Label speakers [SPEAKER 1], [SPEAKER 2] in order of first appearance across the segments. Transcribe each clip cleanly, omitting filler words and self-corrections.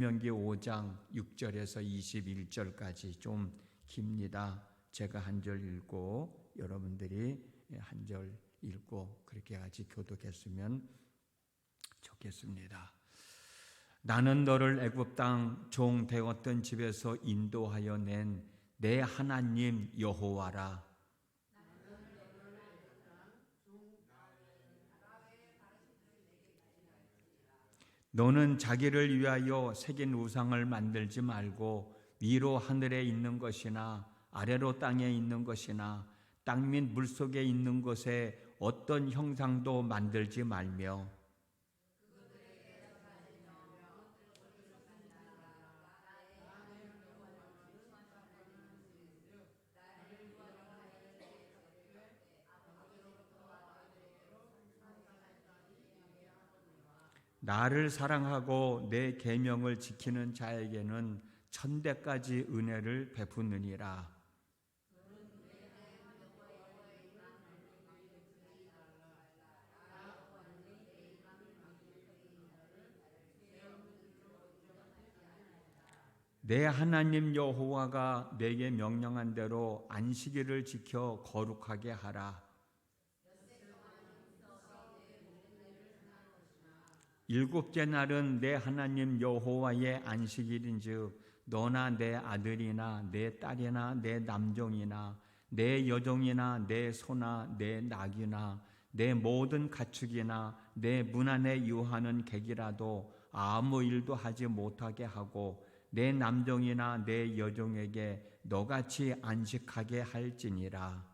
[SPEAKER 1] 신명기 5장 6절에서 21절까지 좀 깁니다. 제가 한 절 읽고 여러분들이 한 절 읽고 그렇게 같이 교독했으면 좋겠습니다. 나는 너를 애굽 땅 종 되었던 집에서 인도하여 낸 내 하나님 여호와라. 너는 자기를 위하여 새긴 우상을 만들지 말고 위로 하늘에 있는 것이나 아래로 땅에 있는 것이나 땅 및 물속에 있는 것에 어떤 형상도 만들지 말며 나를 사랑하고 내 계명을 지키는 자에게는 천대까지 은혜를 베푸느니라. 내 하나님 여호와가 내게 명령한 대로 안식일을 지켜 거룩하게 하라. 일곱째 날은 내 하나님 여호와의 안식일인즉 너나 내 아들이나 내 딸이나 내 남종이나 내 여종이나 내 소나 내 낙이나 내 모든 가축이나 내 문 안에 유하는 객이라도 아무 일도 하지 못하게 하고 내 남종이나 내 여종에게 너같이 안식하게 할지니라.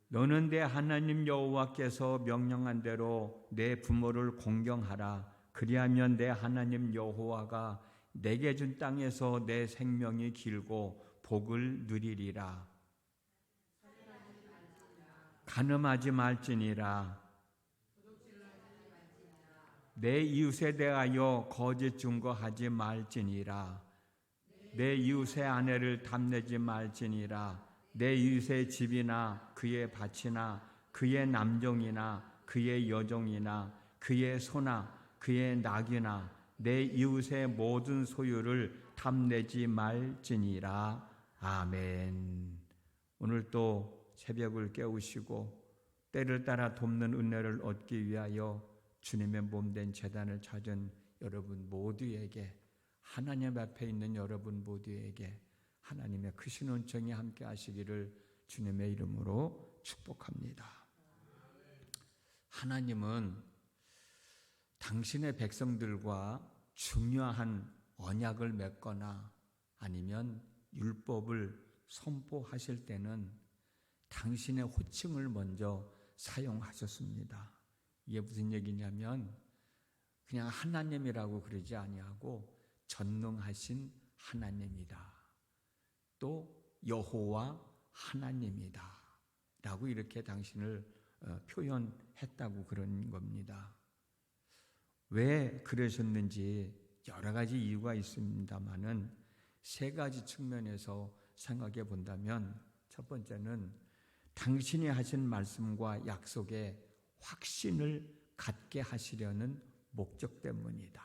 [SPEAKER 1] 너는 내 하나님 여호와께서 명령한 대로 내 부모를 공경하라. 그리하면 내 하나님 여호와가 내게 준 땅에서 내 생명이 길고 복을 누리리라. 간음하지 말지니라. 내 이웃에 대하여 거짓 증거하지 말지니라. 내 이웃의 아내를 탐내지 말지니라. 내 이웃의 집이나 그의 밭이나 그의 남종이나 그의 여종이나 그의 소나 그의 낙이나 내 이웃의 모든 소유를 탐내지 말지니라. 아멘. 오늘 또 새벽을 깨우시고 때를 따라 돕는 은혜를 얻기 위하여 주님의 몸된 제단을 찾은 여러분 모두에게, 하나님 앞에 있는 여러분 모두에게 하나님의 크신 은총이 함께 하시기를 주님의 이름으로 축복합니다. 하나님은 당신의 백성들과 중요한 언약을 맺거나 아니면 율법을 선포하실 때는 당신의 호칭을 먼저 사용하셨습니다. 이게 무슨 얘기냐면 그냥 하나님이라고 그러지 아니하고 전능하신 하나님이다. 또 여호와 하나님이다 라고 이렇게 당신을 표현했다고 그런 겁니다. 왜 그러셨는지 여러 가지 이유가 있습니다만은 세 가지 측면에서 생각해 본다면 첫 번째는 당신이 하신 말씀과 약속에 확신을 갖게 하시려는 목적 때문이다.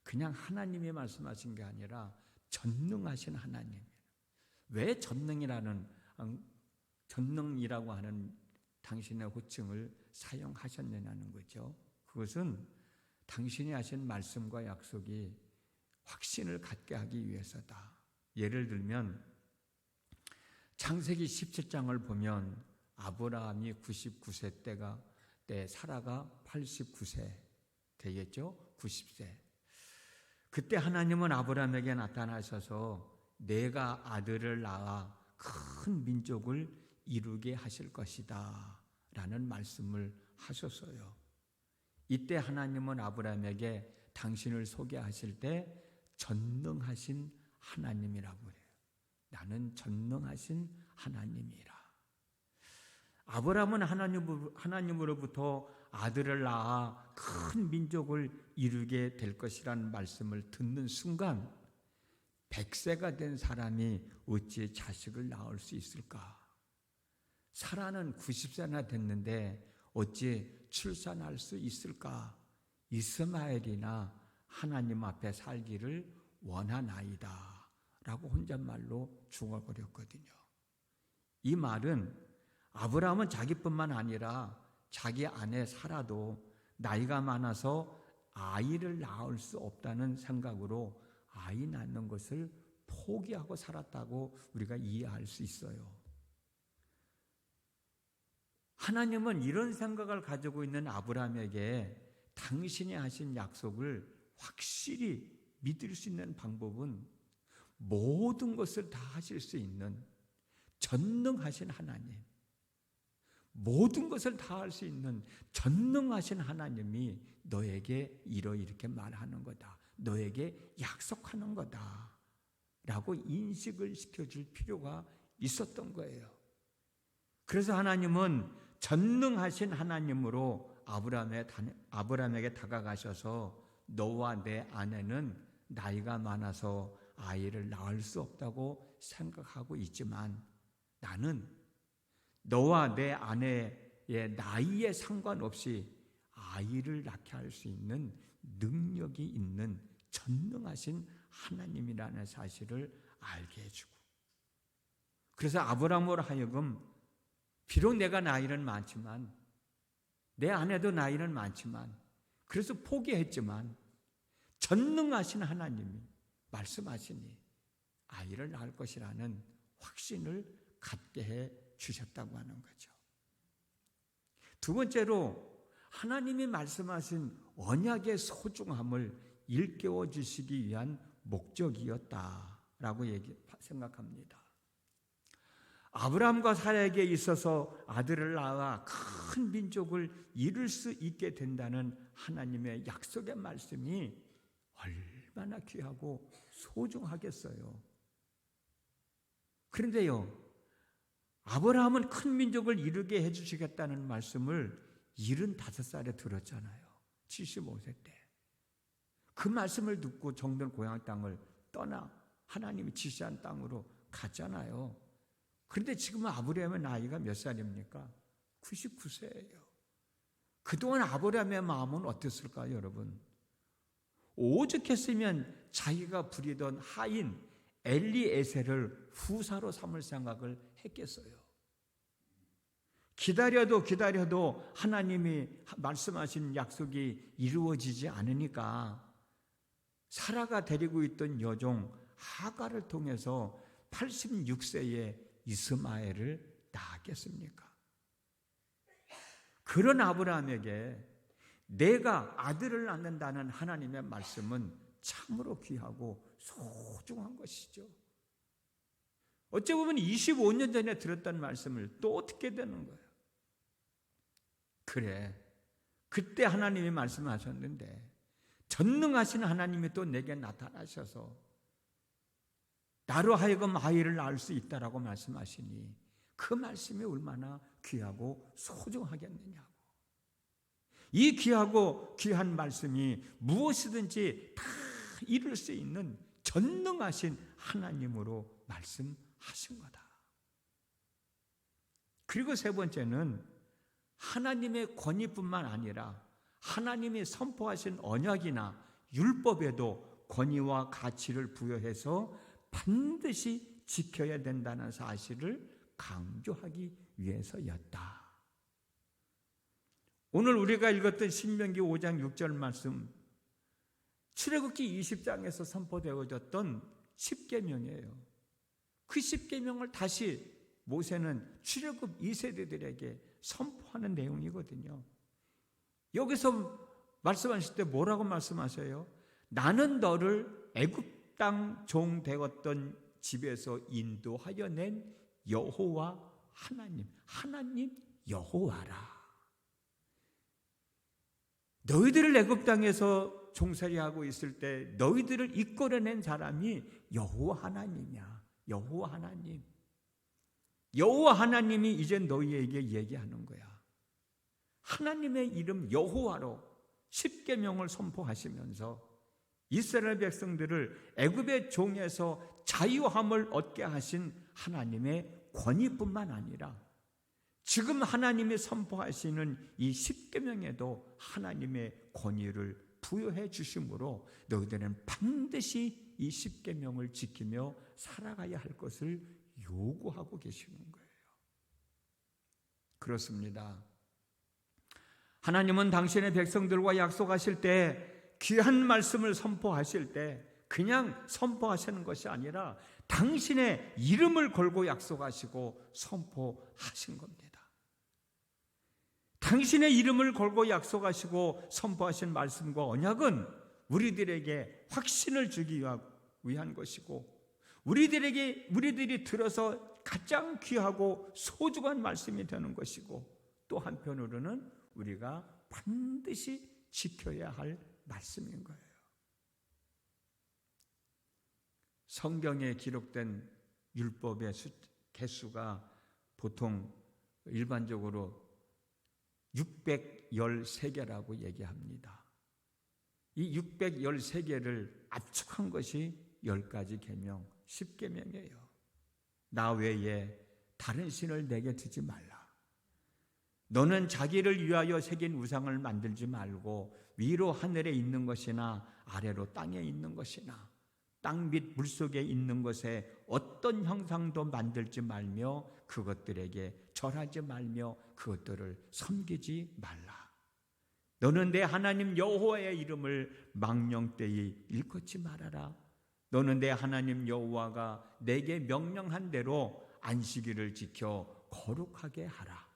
[SPEAKER 1] 그냥 하나님이 말씀하신 게 아니라 전능하신 하나님. 왜 전능이라고 하는 당신의 호칭을 사용하셨느냐는 거죠. 그것은 당신이 하신 말씀과 약속이 확신을 갖게 하기 위해서다. 예를 들면 창세기 17장을 보면 아브라함이 99세 때 사라가 89세 되겠죠? 90세. 그때 하나님은 아브라함에게 나타나셔서 내가 아들을 낳아 큰 민족을 이루게 하실 것이다 라는 말씀을 하셨어요. 이때 하나님은 아브라함에게 당신을 소개하실 때 전능하신 하나님이라고 그래요. 나는 전능하신 하나님이라. 아브라함은 하나님으로부터 아들을 낳아 큰 민족을 이루게 될 것이라는 말씀을 듣는 순간 100세가 된 사람이 어찌 자식을 낳을 수 있을까? 사라는 90세나 됐는데 어찌 출산할 수 있을까? 이스마엘이나 하나님 앞에 살기를 원하나이다 라고 혼잣말로 중얼거렸거든요. 이 말은 아브라함은 자기뿐만 아니라 자기 아내 사라도 나이가 많아서 아이를 낳을 수 없다는 생각으로 아이 낳는 것을 포기하고 살았다고 우리가 이해할 수 있어요. 하나님은 이런 생각을 가지고 있는 아브라함에게 당신이 하신 약속을 확실히 믿을 수 있는 방법은 모든 것을 다 하실 수 있는 전능하신 하나님, 모든 것을 다 할 수 있는 전능하신 하나님이 너에게 이렇게 말하는 거다. 너에게 약속하는 거다. 라고 인식을 시켜줄 필요가 있었던 거예요. 그래서 하나님은 전능하신 하나님으로 아브라함에게 다가가셔서 너와 내 아내는 나이가 많아서 아이를 낳을 수 없다고 생각하고 있지만 나는 너와 내 아내의 나이에 상관없이 아이를 낳게 할 수 있는 능력이 있는 전능하신 하나님이라는 사실을 알게 해주고, 그래서 아브라함으로 하여금 비록 내가 나이는 많지만, 내 아내도 나이는 많지만, 그래서 포기했지만 전능하신 하나님이 말씀하시니 아이를 낳을 것이라는 확신을 갖게 해 주셨다고 하는 거죠. 두 번째로 하나님이 말씀하신 언약의 소중함을 일깨워 주시기 위한 목적이었다라고 생각합니다. 아브라함과 사라에게 있어서 아들을 낳아 큰 민족을 이룰 수 있게 된다는 하나님의 약속의 말씀이 얼마나 귀하고 소중하겠어요. 그런데요, 아브라함은 큰 민족을 이루게 해주시겠다는 말씀을 75살에 들었잖아요. 75세 때. 그 말씀을 듣고 정든 고향 땅을 떠나 하나님이 지시한 땅으로 갔잖아요. 그런데 지금 아브라함의 나이가 몇 살입니까? 99세예요. 그동안 아브라함의 마음은 어땠을까요, 여러분? 오죽했으면 자기가 부리던 하인 엘리에셀을 후사로 삼을 생각을 했겠어요. 기다려도 하나님이 말씀하신 약속이 이루어지지 않으니까 사라가 데리고 있던 여종 하가를 통해서 86세에 이스마엘을 낳았겠습니까? 그런 아브라함에게 내가 아들을 낳는다는 하나님의 말씀은 참으로 귀하고 소중한 것이죠. 어찌 보면 25년 전에 들었던 말씀을 또 듣게 되는 거예요. 그래, 그때 하나님이 말씀하셨는데 전능하신 하나님이 또 내게 나타나셔서 나로 하여금 아이를 낳을 수 있다라고 말씀하시니 그 말씀이 얼마나 귀하고 소중하겠느냐고. 이 귀하고 귀한 말씀이 무엇이든지 다 이룰 수 있는 전능하신 하나님으로 말씀하신 거다. 그리고 세 번째는 하나님의 권위뿐만 아니라 하나님이 선포하신 언약이나 율법에도 권위와 가치를 부여해서 반드시 지켜야 된다는 사실을 강조하기 위해서였다. 오늘 우리가 읽었던 신명기 5장 6절 말씀, 출애굽기 20장에서 선포되어졌던 10계명이에요. 그 10계명을 다시 모세는 출애굽 2세대들에게 선포하는 내용이거든요. 여기서 말씀하실 때 뭐라고 말씀하세요? 나는 너를 애굽 땅 종 되었던 집에서 인도하여 낸 여호와 하나님 여호와라. 너희들을 애굽 땅에서 종살이하고 있을 때 너희들을 이끌어낸 사람이 여호와 하나님이야. 여호와 하나님. 여호와 하나님이 이제 너희에게 얘기하는 거야. 하나님의 이름 여호와로 십계명을 선포하시면서 이스라엘 백성들을 애굽의 종에서 자유함을 얻게 하신 하나님의 권위뿐만 아니라 지금 하나님이 선포하시는 이 십계명에도 하나님의 권위를 부여해 주심으로 너희들은 반드시 이 십계명을 지키며 살아가야 할 것을 요구하고 계시는 거예요. 그렇습니다. 하나님은 당신의 백성들과 약속하실 때, 귀한 말씀을 선포하실 때 그냥 선포하시는 것이 아니라 당신의 이름을 걸고 약속하시고 선포하신 겁니다. 당신의 이름을 걸고 약속하시고 선포하신 말씀과 언약은 우리들에게 확신을 주기 위한 것이고, 우리들이 들어서 가장 귀하고 소중한 말씀이 되는 것이고, 또 한편으로는 우리가 반드시 지켜야 할 말씀인 거예요. 성경에 기록된 율법의 개수가 보통 일반적으로 613개라고 얘기합니다. 이 613개를 압축한 것이 10가지 계명, 10계명이에요. 나 외에 다른 신을 내게 두지 말라. 너는 자기를 위하여 새긴 우상을 만들지 말고 위로 하늘에 있는 것이나 아래로 땅에 있는 것이나 땅 밑 물속에 있는 것에 어떤 형상도 만들지 말며 그것들에게 절하지 말며 그것들을 섬기지 말라. 너는 내 하나님 여호와의 이름을 망령되이 일컫지 말아라. 너는 내 하나님 여호와가 내게 명령한 대로 안식일을 지켜 거룩하게 하라.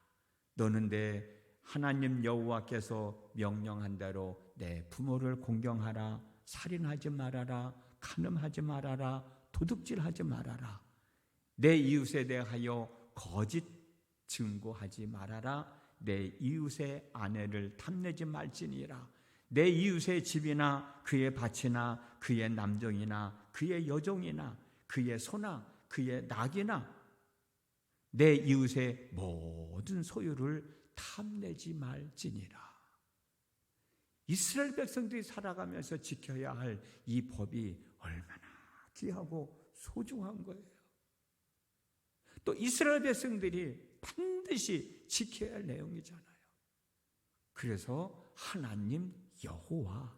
[SPEAKER 1] 너는 내 하나님 여호와께서 명령한 대로 내 부모를 공경하라. 살인하지 말아라. 간음하지 말아라. 도둑질하지 말아라. 내 이웃에 대하여 거짓 증거하지 말아라. 내 이웃의 아내를 탐내지 말지니라. 내 이웃의 집이나 그의 밭이나 그의 남종이나 그의 여종이나 그의 소나 그의 낙이나 내 이웃의 모든 소유를 탐내지 말지니라. 이스라엘 백성들이 살아가면서 지켜야 할 이 법이 얼마나 귀하고 소중한 거예요. 또 이스라엘 백성들이 반드시 지켜야 할 내용이잖아요. 그래서 하나님 여호와,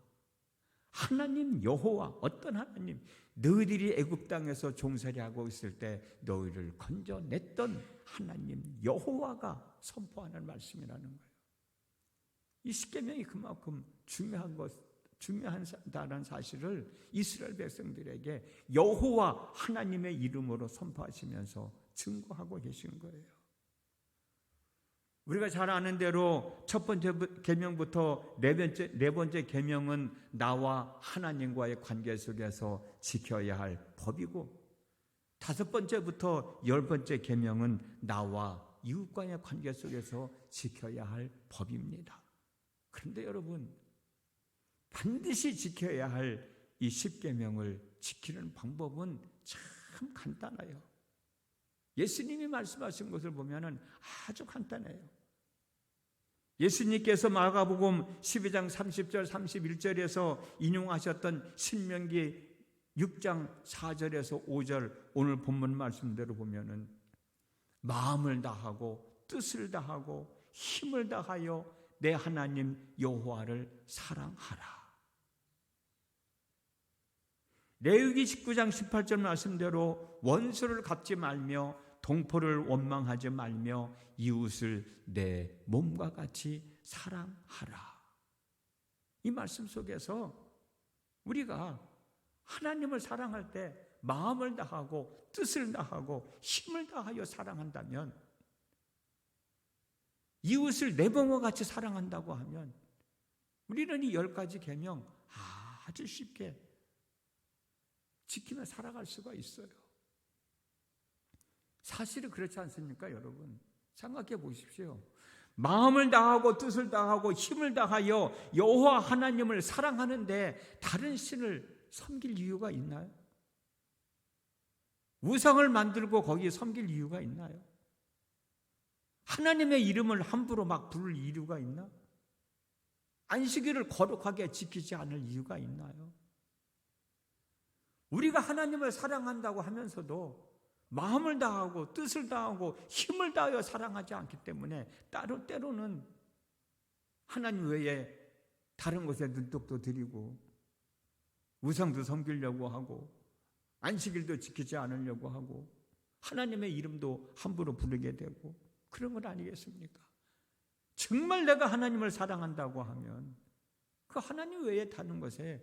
[SPEAKER 1] 어떤 하나님? 너희들이 애굽 땅에서 종살이하고 있을 때 너희를 건져냈던 하나님 여호와가 선포하는 말씀이라는 거예요. 이 십계명이 그만큼 중요하다는 사실을 이스라엘 백성들에게 여호와 하나님의 이름으로 선포하시면서 증거하고 계신 거예요. 우리가 잘 아는 대로 첫 번째 계명부터 네 번째 계명은 나와 하나님과의 관계 속에서 지켜야 할 법이고, 5번째부터 10번째 계명은 나와 이웃과의 관계 속에서 지켜야 할 법입니다. 그런데 여러분, 반드시 지켜야 할 이 10계명을 지키는 방법은 참 간단해요. 예수님이 말씀하신 것을 보면 아주 간단해요. 예수님께서 마가복음 12장 30절 31절에서 인용하셨던 신명기 6장 4절에서 5절 오늘 본문 말씀대로 보면 마음을 다하고 뜻을 다하고 힘을 다하여 내 하나님 여호와를 사랑하라. 레위기 19장 18절 말씀대로 원수를 갚지 말며 동포를 원망하지 말며 이웃을 내 몸과 같이 사랑하라. 이 말씀 속에서 우리가 하나님을 사랑할 때 마음을 다하고 뜻을 다하고 힘을 다하여 사랑한다면, 이웃을 내 몸과 같이 사랑한다고 하면 우리는 이 10가지 계명 아주 쉽게 지키며 살아갈 수가 있어요. 사실은 그렇지 않습니까, 여러분? 생각해 보십시오. 마음을 다하고 뜻을 다하고 힘을 다하여 여호와 하나님을 사랑하는데 다른 신을 섬길 이유가 있나요? 우상을 만들고 거기에 섬길 이유가 있나요? 하나님의 이름을 함부로 막 부를 이유가 있나? 안식일을 거룩하게 지키지 않을 이유가 있나요? 우리가 하나님을 사랑한다고 하면서도 마음을 다하고 뜻을 다하고 힘을 다하여 사랑하지 않기 때문에 때로는 하나님 외에 다른 곳에 눈독도 들이고 우상도 섬기려고 하고 안식일도 지키지 않으려고 하고 하나님의 이름도 함부로 부르게 되고 그런 건 아니겠습니까? 정말 내가 하나님을 사랑한다고 하면 그 하나님 외에 다른 것에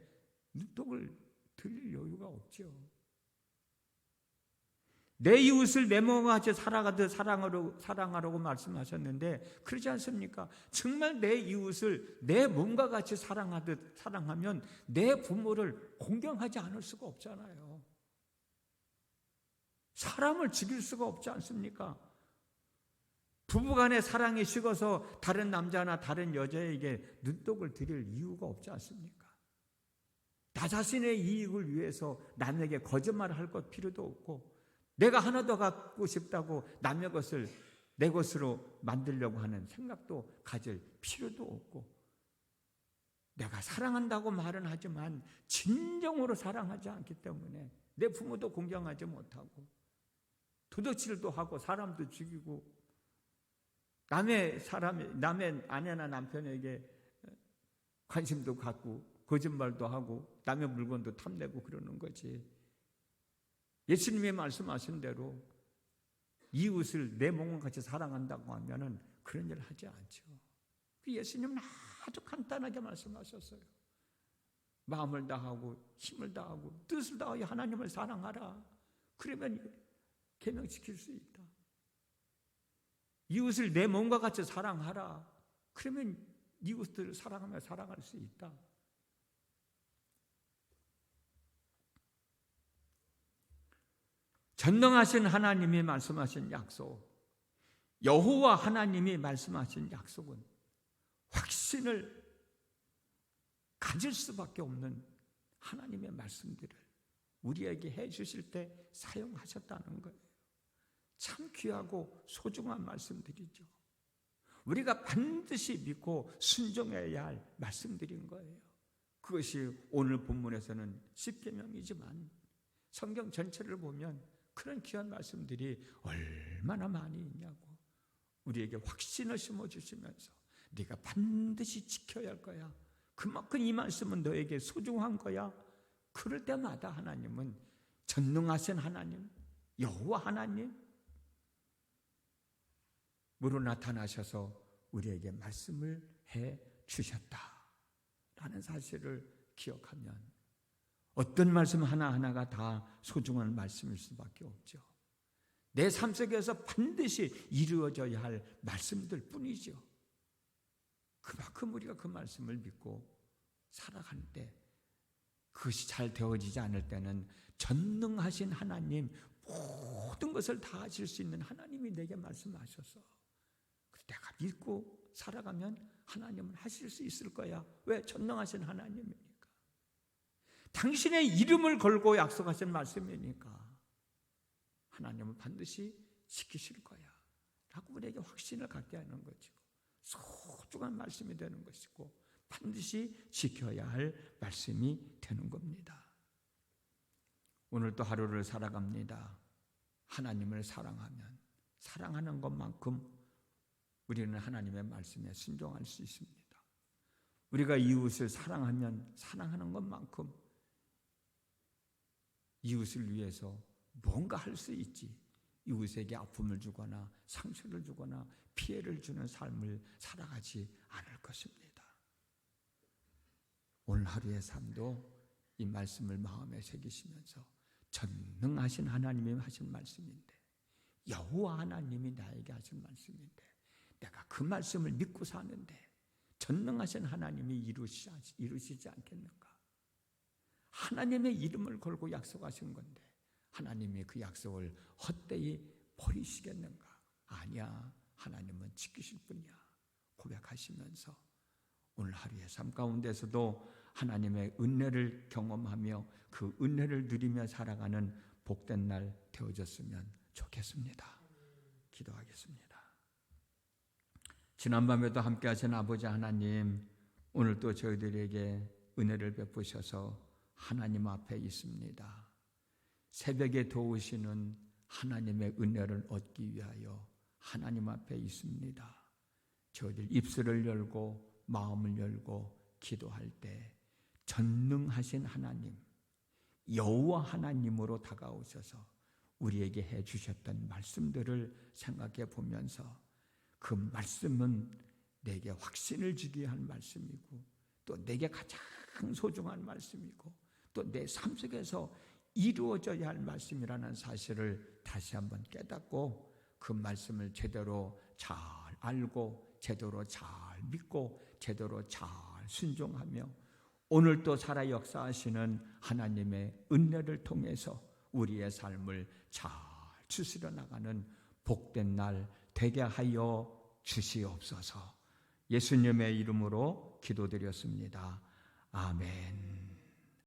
[SPEAKER 1] 눈독을 들일 여유가 없죠. 내 이웃을 내 몸과 같이 살아가듯 사랑하라고 말씀하셨는데 그러지 않습니까? 정말 내 이웃을 내 몸과 같이 사랑하듯 사랑하면 내 부모를 공경하지 않을 수가 없잖아요. 사람을 죽일 수가 없지 않습니까? 부부간의 사랑이 식어서 다른 남자나 다른 여자에게 눈독을 들일 이유가 없지 않습니까? 나 자신의 이익을 위해서 남에게 거짓말을 할 것 필요도 없고 내가 하나 더 갖고 싶다고 남의 것을 내 것으로 만들려고 하는 생각도 가질 필요도 없고 내가 사랑한다고 말은 하지만 진정으로 사랑하지 않기 때문에 내 부모도 공경하지 못하고 도둑질도 하고 사람도 죽이고 남의 아내나 남편에게 관심도 갖고 거짓말도 하고 남의 물건도 탐내고 그러는 거지. 예수님이 말씀하신 대로 이웃을 내 몸과 같이 사랑한다고 하면은 그런 일을 하지 않죠. 예수님은 아주 간단하게 말씀하셨어요. 마음을 다하고 힘을 다하고 뜻을 다하여 하나님을 사랑하라. 그러면 계명 지킬 수 있다. 이웃을 내 몸과 같이 사랑하라. 그러면 이웃들을 사랑하며 살아갈 수 있다. 전능하신 하나님이 말씀하신 약속, 여호와 하나님이 말씀하신 약속은 확신을 가질 수밖에 없는 하나님의 말씀들을 우리에게 해주실 때 사용하셨다는 거예요. 참 귀하고 소중한 말씀들이죠. 우리가 반드시 믿고 순종해야 할 말씀들인 거예요. 그것이 오늘 본문에서는 십계명이지만 성경 전체를 보면 그런 귀한 말씀들이 얼마나 많이 있냐고 우리에게 확신을 심어주시면서 네가 반드시 지켜야 할 거야. 그만큼 이 말씀은 너에게 소중한 거야. 그럴 때마다 하나님은 전능하신 하나님, 여호와 하나님 으로 나타나셔서 우리에게 말씀을 해 주셨다라는 사실을 기억하면 어떤 말씀 하나하나가 다 소중한 말씀일 수밖에 없죠. 내 삶 속에서 반드시 이루어져야 할 말씀들 뿐이죠. 그만큼 우리가 그 말씀을 믿고 살아갈 때 그것이 잘 되어지지 않을 때는 전능하신 하나님, 모든 것을 다 하실 수 있는 하나님이 내게 말씀하셔서 내가 믿고 살아가면 하나님은 하실 수 있을 거야. 왜? 전능하신 하나님이니까. 당신의 이름을 걸고 약속하신 말씀이니까 하나님은 반드시 지키실 거야 라고 우리에게 확신을 갖게 하는 거죠. 소중한 말씀이 되는 것이고 반드시 지켜야 할 말씀이 되는 겁니다. 오늘도 하루를 살아갑니다. 하나님을 사랑하면 사랑하는 것만큼 우리는 하나님의 말씀에 순종할 수 있습니다. 우리가 이웃을 사랑하면 사랑하는 것만큼 이웃을 위해서 뭔가 할 수 있지. 이웃에게 아픔을 주거나 상처를 주거나 피해를 주는 삶을 살아가지 않을 것입니다. 오늘 하루의 삶도 이 말씀을 마음에 새기시면서 전능하신 하나님이 하신 말씀인데 여호와 하나님이 나에게 하신 말씀인데 내가 그 말씀을 믿고 사는데 전능하신 하나님이 이루시지 않겠는가? 하나님의 이름을 걸고 약속하신 건데 하나님이 그 약속을 헛되이 버리시겠는가? 아니야, 하나님은 지키실 분이야 고백하시면서 오늘 하루의 삶 가운데서도 하나님의 은혜를 경험하며 그 은혜를 누리며 살아가는 복된 날 되어졌으면 좋겠습니다. 기도하겠습니다. 지난밤에도 함께 하신 아버지 하나님, 오늘도 저희들에게 은혜를 베푸셔서 하나님 앞에 있습니다. 새벽에 도우시는 하나님의 은혜를 얻기 위하여 하나님 앞에 있습니다. 저희들 입술을 열고 마음을 열고 기도할 때 전능하신 하나님, 여호와 하나님으로 다가오셔서 우리에게 해주셨던 말씀들을 생각해 보면서 그 말씀은 내게 확신을 주게 할 말씀이고 또 내게 가장 소중한 말씀이고 또 내 삶 속에서 이루어져야 할 말씀이라는 사실을 다시 한번 깨닫고 그 말씀을 제대로 잘 알고 제대로 잘 믿고 제대로 잘 순종하며 오늘 또 살아 역사하시는 하나님의 은혜를 통해서 우리의 삶을 잘 추스려 나가는 복된 날 되게 하여 주시옵소서. 예수님의 이름으로 기도드렸습니다. 아멘.